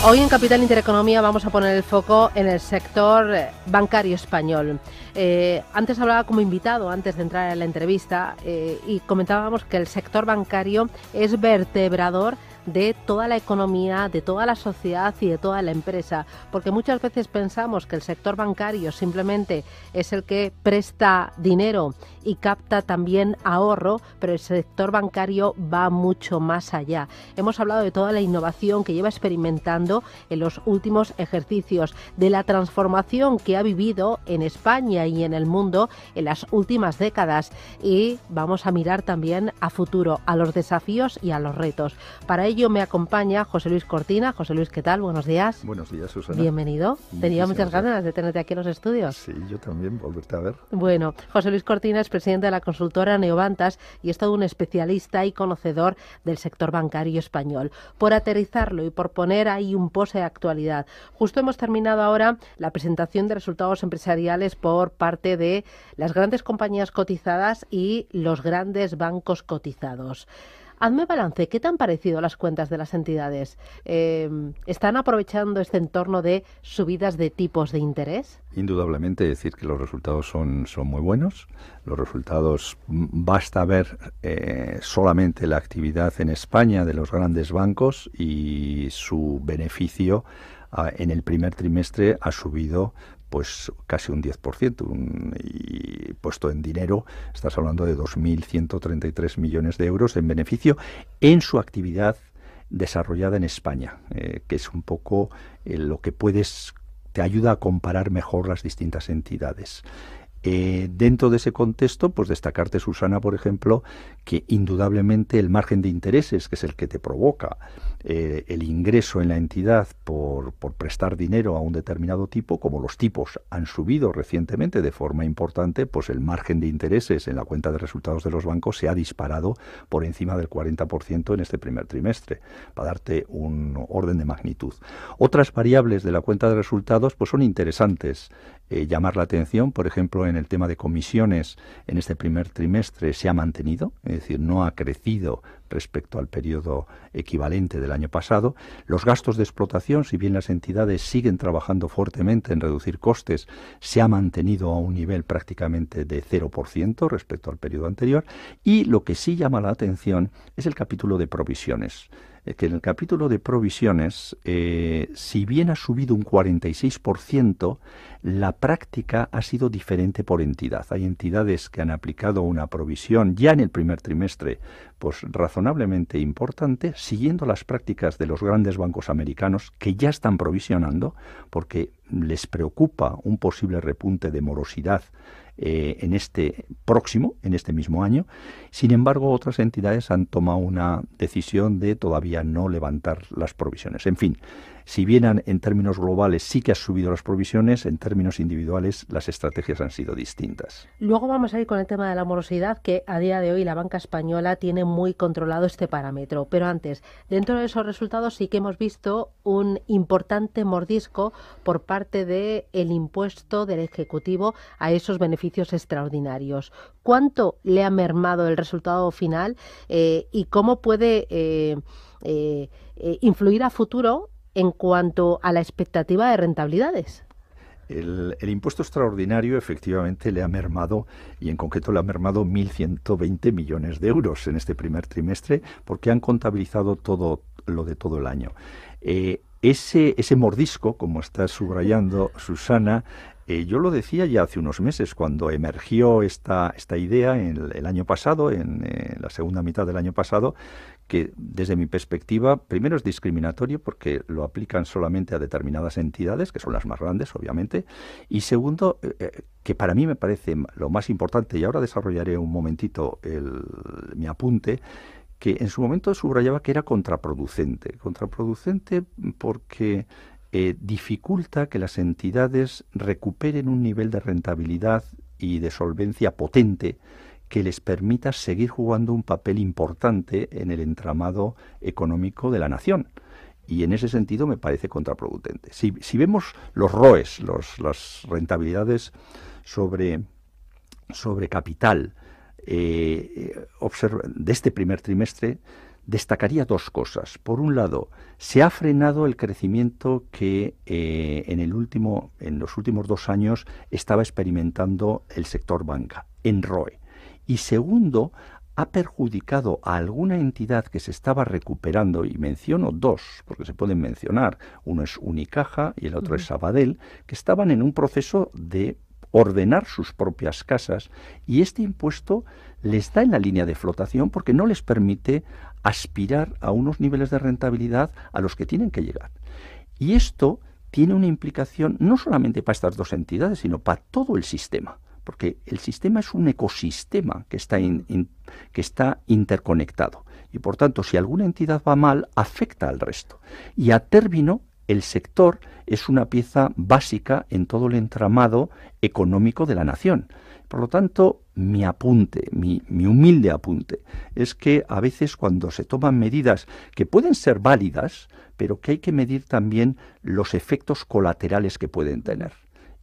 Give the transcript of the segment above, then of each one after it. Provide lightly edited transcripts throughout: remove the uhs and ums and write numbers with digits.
Hoy en Capital Intereconomía vamos a poner el foco en el sector bancario español. Antes hablaba como invitado, antes de entrar en la entrevista, y comentábamos que el sector bancario es vertebrador de toda la economía, de toda la sociedad y de toda la empresa, porque muchas veces pensamos que el sector bancario simplemente es el que presta dinero y capta también ahorro, pero el sector bancario va mucho más allá. Hemos hablado de toda la innovación que lleva experimentando en los últimos ejercicios, de la transformación que ha vivido en España y en el mundo en las últimas décadas, y vamos a mirar también a futuro, a los desafíos y a los retos. Para ello me acompaña José Luis Cortina. José Luis, ¿qué tal? Buenos días. Buenos días, Susana. Bienvenido. Tenía muchas ganas de tenerte aquí en los estudios. Sí, yo también, volverte a ver. Bueno, José Luis Cortina es presidente de la consultora Neobantas y es todo un especialista y conocedor del sector bancario español. Por aterrizarlo y por poner ahí un pose de actualidad, justo hemos terminado ahora la presentación de resultados empresariales por parte de las grandes compañías cotizadas y los grandes bancos cotizados. Hazme balance, ¿qué te han parecido las cuentas de las entidades? ¿Están aprovechando este entorno de subidas de tipos de interés? Indudablemente decir que los resultados son muy buenos. Los resultados, basta ver solamente la actividad en España de los grandes bancos y su beneficio en el primer trimestre ha subido pues casi un 10%, y puesto en dinero estás hablando de 2.133 millones de euros en beneficio en su actividad desarrollada en España, que es un poco lo que te ayuda a comparar mejor las distintas entidades. Dentro de ese contexto, pues destacarte, Susana, por ejemplo, que indudablemente el margen de intereses, que es el que te provoca el ingreso en la entidad por prestar dinero a un determinado tipo, como los tipos han subido recientemente de forma importante, pues el margen de intereses en la cuenta de resultados de los bancos se ha disparado por encima del 40% en este primer trimestre, para darte un orden de magnitud. Otras variables de la cuenta de resultados pues son interesantes. Llamar la atención, por ejemplo, en el tema de comisiones, en este primer trimestre se ha mantenido, es decir, no ha crecido respecto al periodo equivalente del año pasado. Los gastos de explotación, si bien las entidades siguen trabajando fuertemente en reducir costes, se ha mantenido a un nivel prácticamente de 0% respecto al periodo anterior. Y lo que sí llama la atención es el capítulo de provisiones. Que en el capítulo de provisiones, si bien ha subido un 46%, la práctica ha sido diferente por entidad. Hay entidades que han aplicado una provisión ya en el primer trimestre, pues razonablemente importante, siguiendo las prácticas de los grandes bancos americanos que ya están provisionando, porque les preocupa un posible repunte de morosidad en este mismo año. Sin embargo, otras entidades han tomado una decisión de todavía no levantar las provisiones. En fin, si bien en términos globales sí que ha subido las provisiones, en términos individuales las estrategias han sido distintas. Luego vamos a ir con el tema de la morosidad, que a día de hoy la banca española tiene muy controlado este parámetro. Pero antes, dentro de esos resultados sí que hemos visto un importante mordisco por parte del impuesto del Ejecutivo a esos beneficios extraordinarios. ¿Cuánto le ha mermado el resultado final y cómo puede influir a futuro en cuanto a la expectativa de rentabilidades? El impuesto extraordinario efectivamente le ha mermado, y en concreto le ha mermado 1.120 millones de euros en este primer trimestre, porque han contabilizado todo lo de todo el año. Ese mordisco, como está subrayando Susana, yo lo decía ya hace unos meses, cuando emergió esta idea en el año pasado, en la segunda mitad del año pasado, que desde mi perspectiva, primero es discriminatorio porque lo aplican solamente a determinadas entidades, que son las más grandes, obviamente, y segundo, que para mí me parece lo más importante, y ahora desarrollaré un momentito mi apunte, que en su momento subrayaba que era contraproducente porque dificulta que las entidades recuperen un nivel de rentabilidad y de solvencia potente que les permita seguir jugando un papel importante en el entramado económico de la nación. Y en ese sentido me parece contraproducente. Si vemos los ROEs, las rentabilidades sobre capital de este primer trimestre, destacaría dos cosas. Por un lado, se ha frenado el crecimiento que en los últimos 2 años estaba experimentando el sector banca, en ROE. Y segundo, ha perjudicado a alguna entidad que se estaba recuperando, y menciono dos, porque se pueden mencionar, uno es Unicaja y el otro es Sabadell, que estaban en un proceso de ordenar sus propias casas, y este impuesto les da en la línea de flotación porque no les permite aspirar a unos niveles de rentabilidad a los que tienen que llegar. Y esto tiene una implicación no solamente para estas dos entidades, sino para todo el sistema, porque el sistema es un ecosistema que está interconectado. Y por tanto, si alguna entidad va mal, afecta al resto. Y a término, el sector es una pieza básica en todo el entramado económico de la nación. Por lo tanto, mi apunte, mi humilde apunte, es que a veces cuando se toman medidas que pueden ser válidas, pero que hay que medir también los efectos colaterales que pueden tener.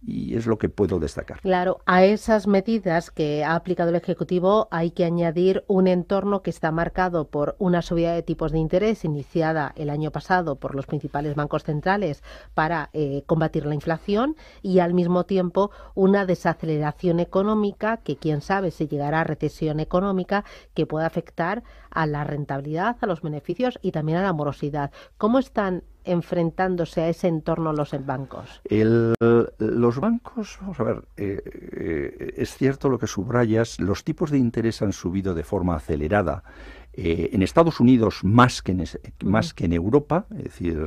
Y es lo que puedo destacar. Claro, a esas medidas que ha aplicado el Ejecutivo hay que añadir un entorno que está marcado por una subida de tipos de interés iniciada el año pasado por los principales bancos centrales para combatir la inflación, y al mismo tiempo una desaceleración económica que quién sabe si llegará a recesión económica, que pueda afectar a la rentabilidad, a los beneficios y también a la morosidad. ¿Cómo están enfrentándose a ese entorno los bancos? Los bancos, vamos a ver, es cierto lo que subrayas, los tipos de interés han subido de forma acelerada. En Estados Unidos más que en Europa, es decir,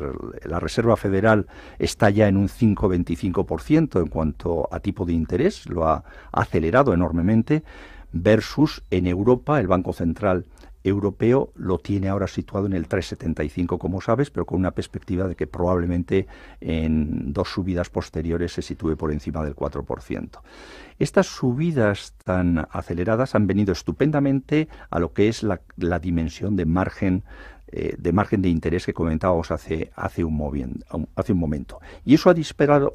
la Reserva Federal está ya en un 5,25% en cuanto a tipo de interés, lo ha acelerado enormemente, versus en Europa el Banco Central Europeo lo tiene ahora situado en el 3,75, como sabes, pero con una perspectiva de que probablemente en 2 subidas posteriores se sitúe por encima del 4%. Estas subidas tan aceleradas han venido estupendamente a lo que es la dimensión de margen de interés que comentábamos hace un momento. Y eso ha disparado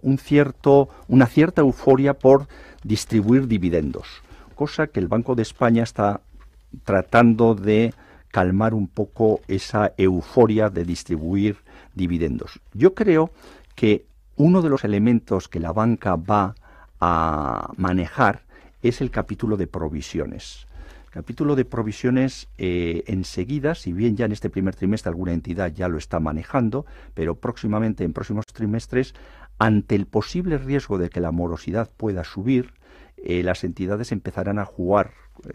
una cierta euforia por distribuir dividendos, cosa que el Banco de España está tratando de calmar un poco esa euforia de distribuir dividendos. Yo creo que uno de los elementos que la banca va a manejar es el capítulo de provisiones. El capítulo de provisiones enseguida, si bien ya en este primer trimestre alguna entidad ya lo está manejando, pero próximamente en próximos trimestres, ante el posible riesgo de que la morosidad pueda subir, las entidades empezarán a jugar,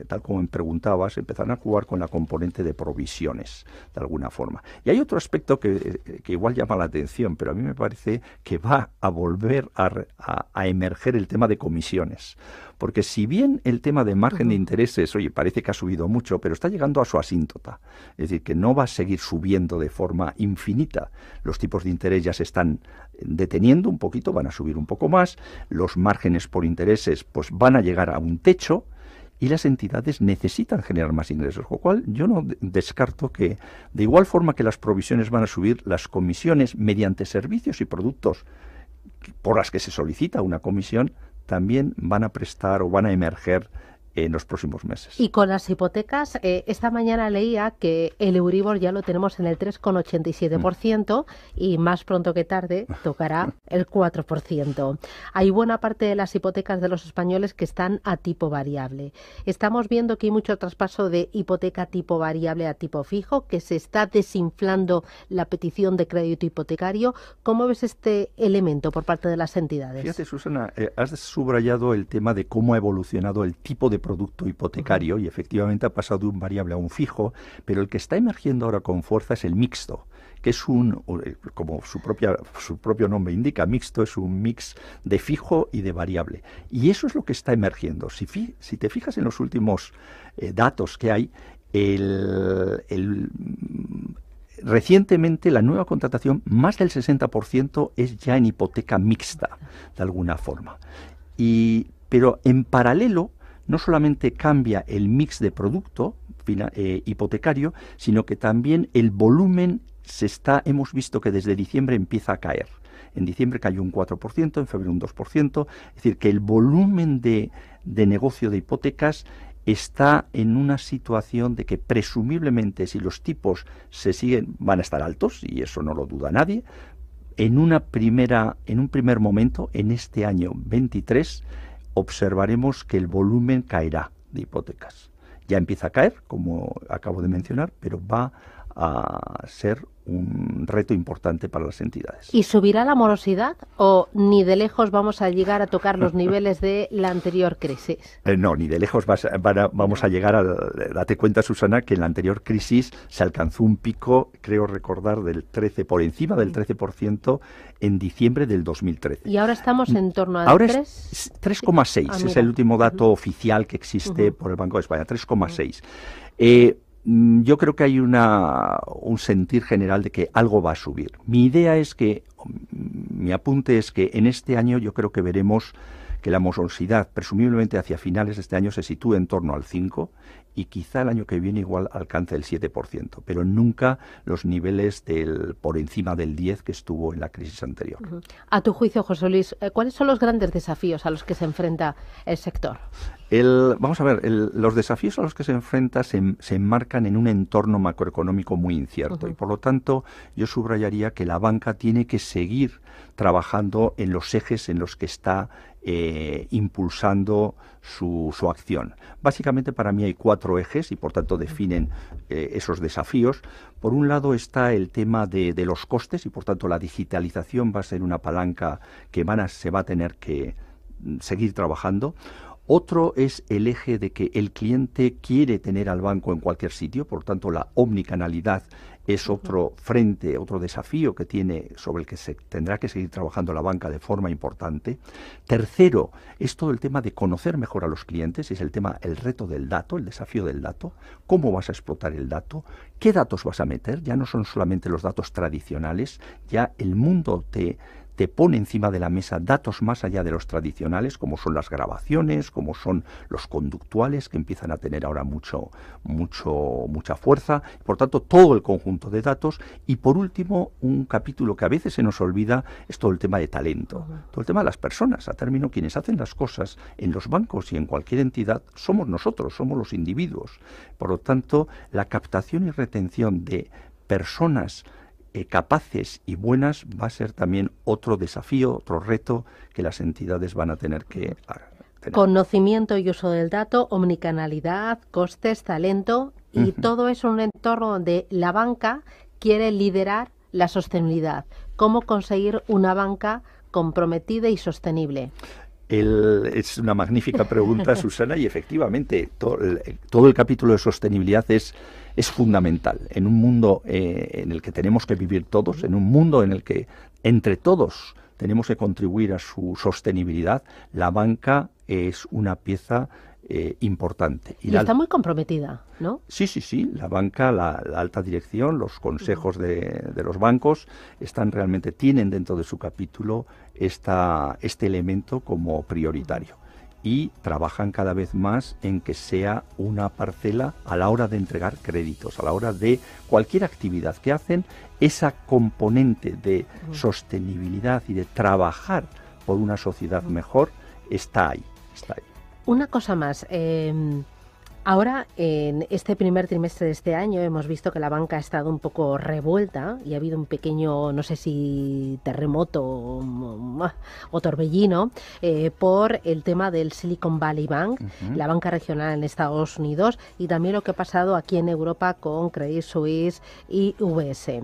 tal como me preguntabas, empezarán a jugar con la componente de provisiones, de alguna forma. Y hay otro aspecto que igual llama la atención, pero a mí me parece que va a volver a emerger el tema de comisiones. Porque si bien el tema de margen de intereses, oye, parece que ha subido mucho, pero está llegando a su asíntota. Es decir, que no va a seguir subiendo de forma infinita. Los tipos de interés ya se están deteniendo un poquito, van a subir un poco más. Los márgenes por intereses pues van a llegar a un techo y las entidades necesitan generar más ingresos. Con lo cual yo no descarto que, de igual forma que las provisiones van a subir, las comisiones mediante servicios y productos por las que se solicita una comisión también van a prestar o van a emerger en los próximos meses. Y con las hipotecas, esta mañana leía que el Euribor ya lo tenemos en el 3,87% y más pronto que tarde tocará el 4%. Hay buena parte de las hipotecas de los españoles que están a tipo variable. Estamos viendo que hay mucho traspaso de hipoteca tipo variable a tipo fijo, que se está desinflando la petición de crédito hipotecario. ¿Cómo ves este elemento por parte de las entidades? Fíjate, Susana, has subrayado el tema de cómo ha evolucionado el tipo de producto hipotecario y efectivamente ha pasado de un variable a un fijo, pero el que está emergiendo ahora con fuerza es el mixto, que es como su propio nombre indica, mixto es un mix de fijo y de variable. Y eso es lo que está emergiendo. Si te fijas en los últimos datos que hay, recientemente la nueva contratación, más del 60% es ya en hipoteca mixta, de alguna forma. Pero en paralelo, no solamente cambia el mix de producto hipotecario, sino que también el volumen hemos visto que desde diciembre empieza a caer. En diciembre cayó un 4%, en febrero un 2%, es decir, que el volumen de negocio de hipotecas está en una situación de que presumiblemente si los tipos se siguen van a estar altos, y eso no lo duda nadie. En un primer momento, en este año 23, observaremos que el volumen caerá de hipotecas. Ya empieza a caer, como acabo de mencionar, pero va a ser un reto importante para las entidades. ¿Y subirá la morosidad o ni de lejos vamos a llegar a tocar los niveles de la anterior crisis? No, ni de lejos vamos a llegar a... Date cuenta, Susana, que en la anterior crisis se alcanzó un pico, creo recordar, por encima del 13% en diciembre del 2013. Y ahora estamos en torno a ahora 3... es 3,6, es el último dato oficial que existe por el Banco de España, 3,6. Yo creo que hay un sentir general de que algo va a subir. Mi apunte es que en este año yo creo que veremos que la morosidad, presumiblemente hacia finales de este año, se sitúe en torno al 5% y quizá el año que viene igual alcance el 7%, pero nunca los niveles por encima del 10% que estuvo en la crisis anterior. A tu juicio, José Luis, ¿cuáles son los grandes desafíos a los que se enfrenta el sector? Vamos a ver, los desafíos a los que se enfrenta se enmarcan en un entorno macroeconómico muy incierto y por lo tanto yo subrayaría que la banca tiene que seguir trabajando en los ejes en los que está impulsando su acción. Básicamente para mí hay 4 ejes y por tanto definen esos desafíos. Por un lado está el tema de los costes y por tanto la digitalización va a ser una palanca que se va a tener que seguir trabajando. Otro es el eje de que el cliente quiere tener al banco en cualquier sitio, por tanto la omnicanalidad es otro desafío que tiene, sobre el que se tendrá que seguir trabajando la banca de forma importante. Tercero, es todo el tema de conocer mejor a los clientes, es el reto del dato, el desafío del dato, cómo vas a explotar el dato, qué datos vas a meter, ya no son solamente los datos tradicionales, ya el mundo te pone encima de la mesa datos más allá de los tradicionales, como son las grabaciones, como son los conductuales, que empiezan a tener ahora mucha fuerza. Por tanto, todo el conjunto de datos. Y por último, un capítulo que a veces se nos olvida es todo el tema de talento, todo el tema de las personas. A término, quienes hacen las cosas en los bancos y en cualquier entidad somos nosotros, somos los individuos. Por lo tanto, la captación y retención de personas capaces y buenas va a ser también otro desafío, otro reto que las entidades van a tener que tener. Conocimiento y uso del dato, omnicanalidad, costes, talento y todo eso en un entorno donde la banca quiere liderar la sostenibilidad. ¿Cómo conseguir una banca comprometida y sostenible? Es una magnífica pregunta, Susana, y efectivamente todo el capítulo de sostenibilidad es fundamental. En un mundo en el que tenemos que vivir todos, en un mundo en el que entre todos tenemos que contribuir a su sostenibilidad, la banca es una pieza importante. Y está muy comprometida, ¿no? Sí. La banca, la alta dirección, los consejos de los bancos tienen dentro de su capítulo este elemento como prioritario. Y trabajan cada vez más en que sea una parcela a la hora de entregar créditos, a la hora de cualquier actividad que hacen, esa componente de sostenibilidad y de trabajar por una sociedad mejor está ahí. Una cosa más, ahora en este primer trimestre de este año hemos visto que la banca ha estado un poco revuelta y ha habido un pequeño, no sé si terremoto o torbellino por el tema del Silicon Valley Bank, la banca regional en Estados Unidos y también lo que ha pasado aquí en Europa con Credit Suisse y UBS.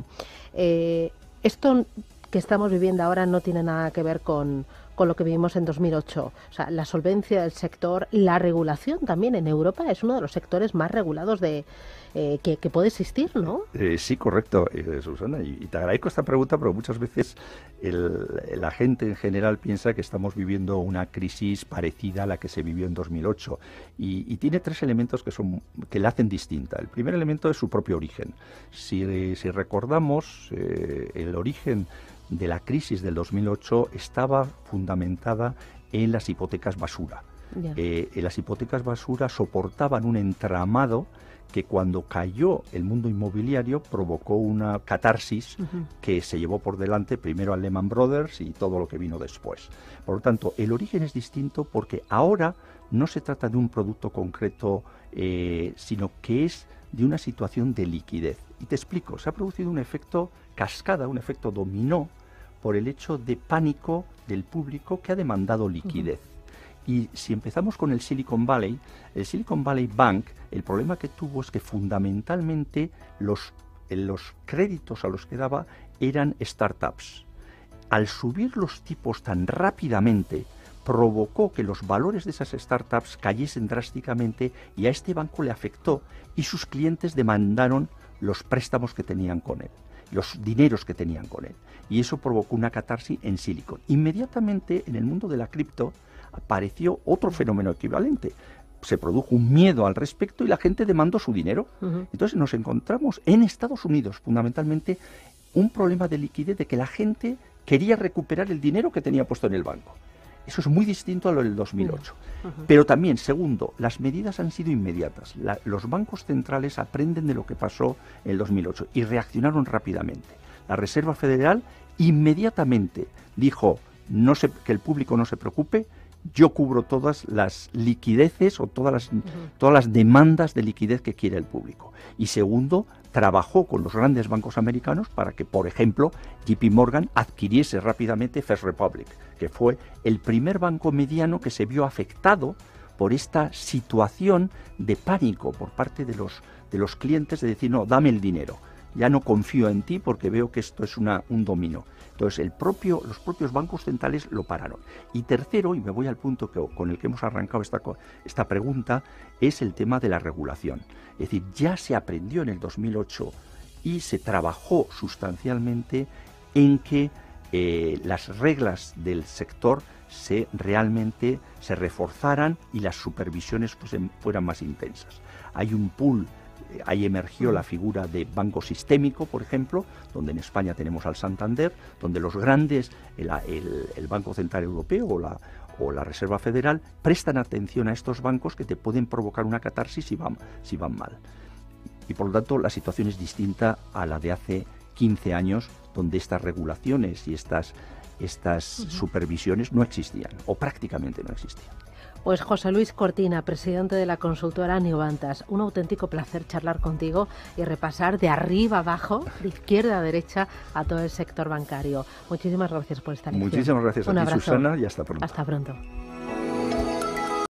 Esto que estamos viviendo ahora no tiene nada que ver con lo que vivimos en 2008. O sea, la solvencia del sector, la regulación también en Europa es uno de los sectores más regulados que puede existir, ¿no? Sí, correcto, Susana. Y te agradezco esta pregunta, pero muchas veces la gente en general piensa que estamos viviendo una crisis parecida a la que se vivió en 2008. Y tiene 3 elementos que la hacen distinta. El primer elemento es su propio origen. Si recordamos, el origen de la crisis del 2008 estaba fundamentada en las hipotecas basura. Las hipotecas basura soportaban un entramado que cuando cayó el mundo inmobiliario provocó una catarsis que se llevó por delante primero a Lehman Brothers y todo lo que vino después. Por lo tanto, el origen es distinto porque ahora no se trata de un producto concreto, sino que es de una situación de liquidez. Y te explico, se ha producido un efecto cascada, un efecto dominó, por el hecho de pánico del público que ha demandado liquidez. Y si empezamos con el Silicon Valley Bank, el problema que tuvo es que fundamentalmente los créditos a los que daba eran startups. Al subir los tipos tan rápidamente, provocó que los valores de esas startups cayesen drásticamente y a este banco le afectó y sus clientes demandaron los préstamos que tenían con él, los dineros que tenían con él. Y eso provocó una catarsis en Silicon. Inmediatamente en el mundo de la cripto apareció otro fenómeno equivalente. Se produjo un miedo al respecto y la gente demandó su dinero. Entonces nos encontramos en Estados Unidos fundamentalmente un problema de liquidez, de que la gente quería recuperar el dinero que tenía puesto en el banco. Eso es muy distinto a lo del 2008. Pero también, segundo, las medidas han sido inmediatas. Los bancos centrales aprenden de lo que pasó en el 2008 y reaccionaron rápidamente. La Reserva Federal inmediatamente dijo que el público no se preocupe, yo cubro todas las liquideces o todas las demandas de liquidez que quiere el público. Y segundo, trabajó con los grandes bancos americanos para que, por ejemplo, JP Morgan adquiriese rápidamente First Republic, que fue el primer banco mediano que se vio afectado por esta situación de pánico por parte de los clientes, de decir, no, dame el dinero, ya no confío en ti porque veo que esto es un dominó. Entonces los propios bancos centrales lo pararon. Y tercero, y me voy al punto con el que hemos arrancado esta pregunta, es el tema de la regulación. Es decir, ya se aprendió en el 2008 y se trabajó sustancialmente en que las reglas del sector realmente se reforzaran y las supervisiones fueran más intensas. Hay un pool. Ahí emergió la figura de banco sistémico, por ejemplo, donde en España tenemos al Santander, donde los grandes, el Banco Central Europeo o la Reserva Federal, prestan atención a estos bancos que te pueden provocar una catarsis si van mal. Y por lo tanto la situación es distinta a la de hace 15 años, donde estas regulaciones y estas supervisiones no existían, o prácticamente no existían. Pues José Luis Cortina, presidente de la consultora Neobantas, un auténtico placer charlar contigo y repasar de arriba abajo, de izquierda a derecha, a todo el sector bancario. Muchísimas gracias por esta lección. Muchísimas gracias a ti, Susana, y hasta pronto. Hasta pronto.